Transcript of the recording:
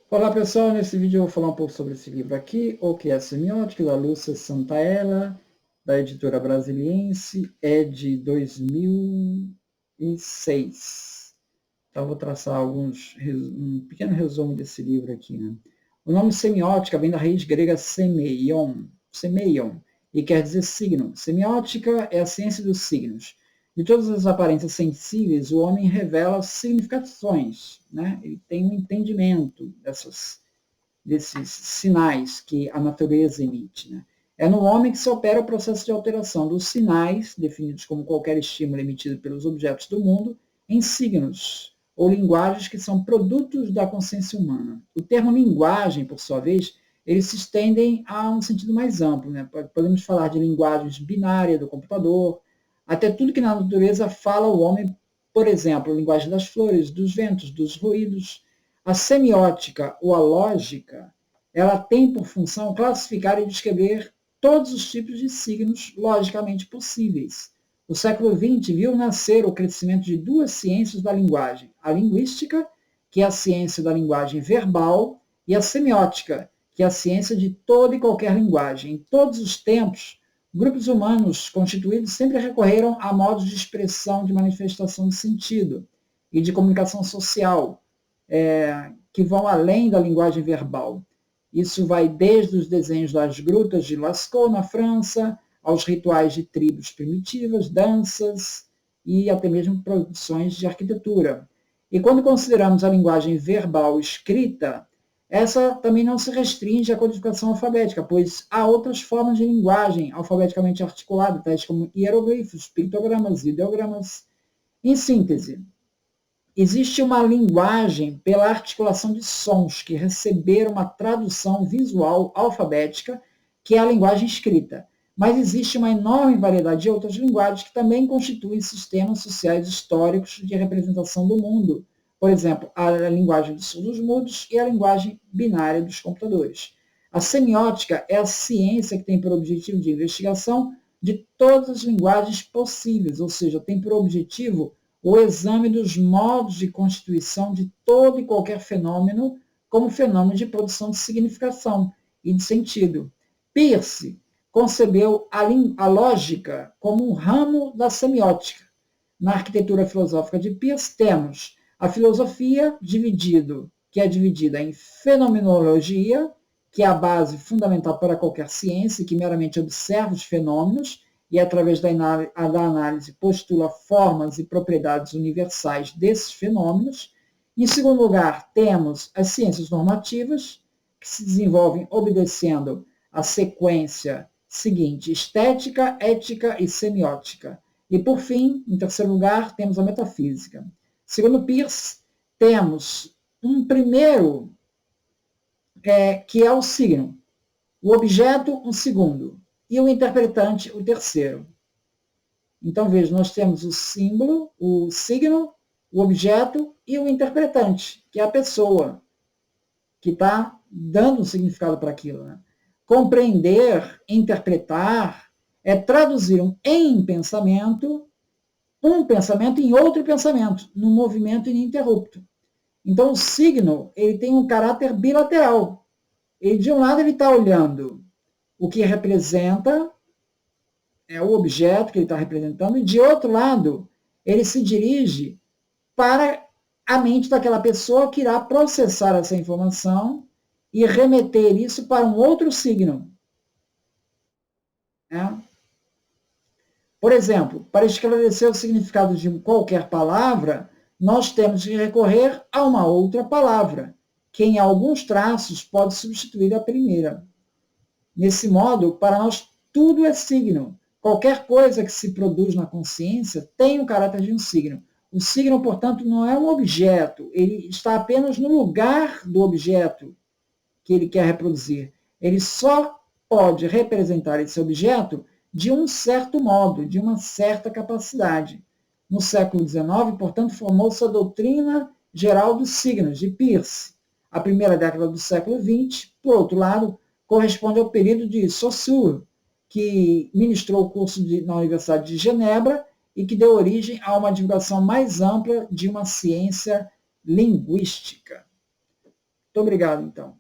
Olá pessoal, nesse vídeo eu vou falar um pouco sobre esse livro aqui, O que é Semiótica, da Lúcia Santaella, da editora Brasiliense, é de 2006. Então eu vou traçar um pequeno resumo desse livro aqui. Né? O nome semiótica vem da raiz grega semeion, e quer dizer signo. Semiótica é a ciência dos signos. De todas as aparências sensíveis, o homem revela significações, né? Ele tem um entendimento desses sinais que a natureza emite. Né? É no homem que se opera o processo de alteração dos sinais, definidos como qualquer estímulo emitido pelos objetos do mundo, em signos ou linguagens que são produtos da consciência humana. O termo linguagem, por sua vez, eles se estendem a um sentido mais amplo. Né? Podemos falar de linguagens binárias do computador, até tudo que na natureza fala o homem, por exemplo, a linguagem das flores, dos ventos, dos ruídos. A semiótica ou a lógica, ela tem por função classificar e descrever todos os tipos de signos logicamente possíveis. O século XX viu nascer o crescimento de duas ciências da linguagem, a linguística, que é a ciência da linguagem verbal, e a semiótica, que é a ciência de toda e qualquer linguagem. Em todos os tempos, grupos humanos constituídos sempre recorreram a modos de expressão, de manifestação de sentido e de comunicação social, que vão além da linguagem verbal. Isso vai desde os desenhos das grutas de Lascaux, na França, aos rituais de tribos primitivas, danças e até mesmo produções de arquitetura. E quando consideramos a linguagem verbal escrita, essa também não se restringe à codificação alfabética, pois há outras formas de linguagem alfabeticamente articulada, tais como hieroglifos, pictogramas, ideogramas. Em síntese, existe uma linguagem pela articulação de sons que receberam uma tradução visual alfabética, que é a linguagem escrita. Mas existe uma enorme variedade de outras linguagens que também constituem sistemas sociais históricos de representação do mundo. Por exemplo, a linguagem dos surdos-mudos e a linguagem binária dos computadores. A semiótica é a ciência que tem por objetivo de investigação de todas as linguagens possíveis, ou seja, tem por objetivo o exame dos modos de constituição de todo e qualquer fenômeno como fenômeno de produção de significação e de sentido. Peirce concebeu a lógica como um ramo da semiótica. Na arquitetura filosófica de Peirce temos a filosofia que é dividida em fenomenologia, que é a base fundamental para qualquer ciência, que meramente observa os fenômenos, e através da análise postula formas e propriedades universais desses fenômenos. Em segundo lugar, temos as ciências normativas, que se desenvolvem obedecendo a sequência seguinte: estética, ética e semiótica. E, por fim, em terceiro lugar, temos a metafísica. Segundo Peirce, temos um primeiro, que é o signo, o objeto, um segundo, e o interpretante, o terceiro. Então, veja, nós temos o símbolo, o signo, o objeto e o interpretante, que é a pessoa que está dando um significado para aquilo. Né? Compreender, interpretar, é traduzir um pensamento em outro pensamento, num movimento ininterrupto. Então, o signo ele tem um caráter bilateral. Ele, de um lado, ele está olhando o que representa é o objeto que ele está representando, e de outro lado, ele se dirige para a mente daquela pessoa que irá processar essa informação e remeter isso para um outro signo. Né? Por exemplo, para esclarecer o significado de qualquer palavra, nós temos que recorrer a uma outra palavra, que em alguns traços pode substituir a primeira. Nesse modo, para nós, tudo é signo. Qualquer coisa que se produz na consciência tem o caráter de um signo. O signo, portanto, não é um objeto, ele está apenas no lugar do objeto que ele quer reproduzir. Ele só pode representar esse objeto de um certo modo, de uma certa capacidade. No século XIX, portanto, formou-se a doutrina geral dos signos, de Peirce. A primeira década do século XX, por outro lado, corresponde ao período de Saussure, que ministrou o curso na Universidade de Genebra e que deu origem a uma divulgação mais ampla de uma ciência linguística. Muito obrigado, então.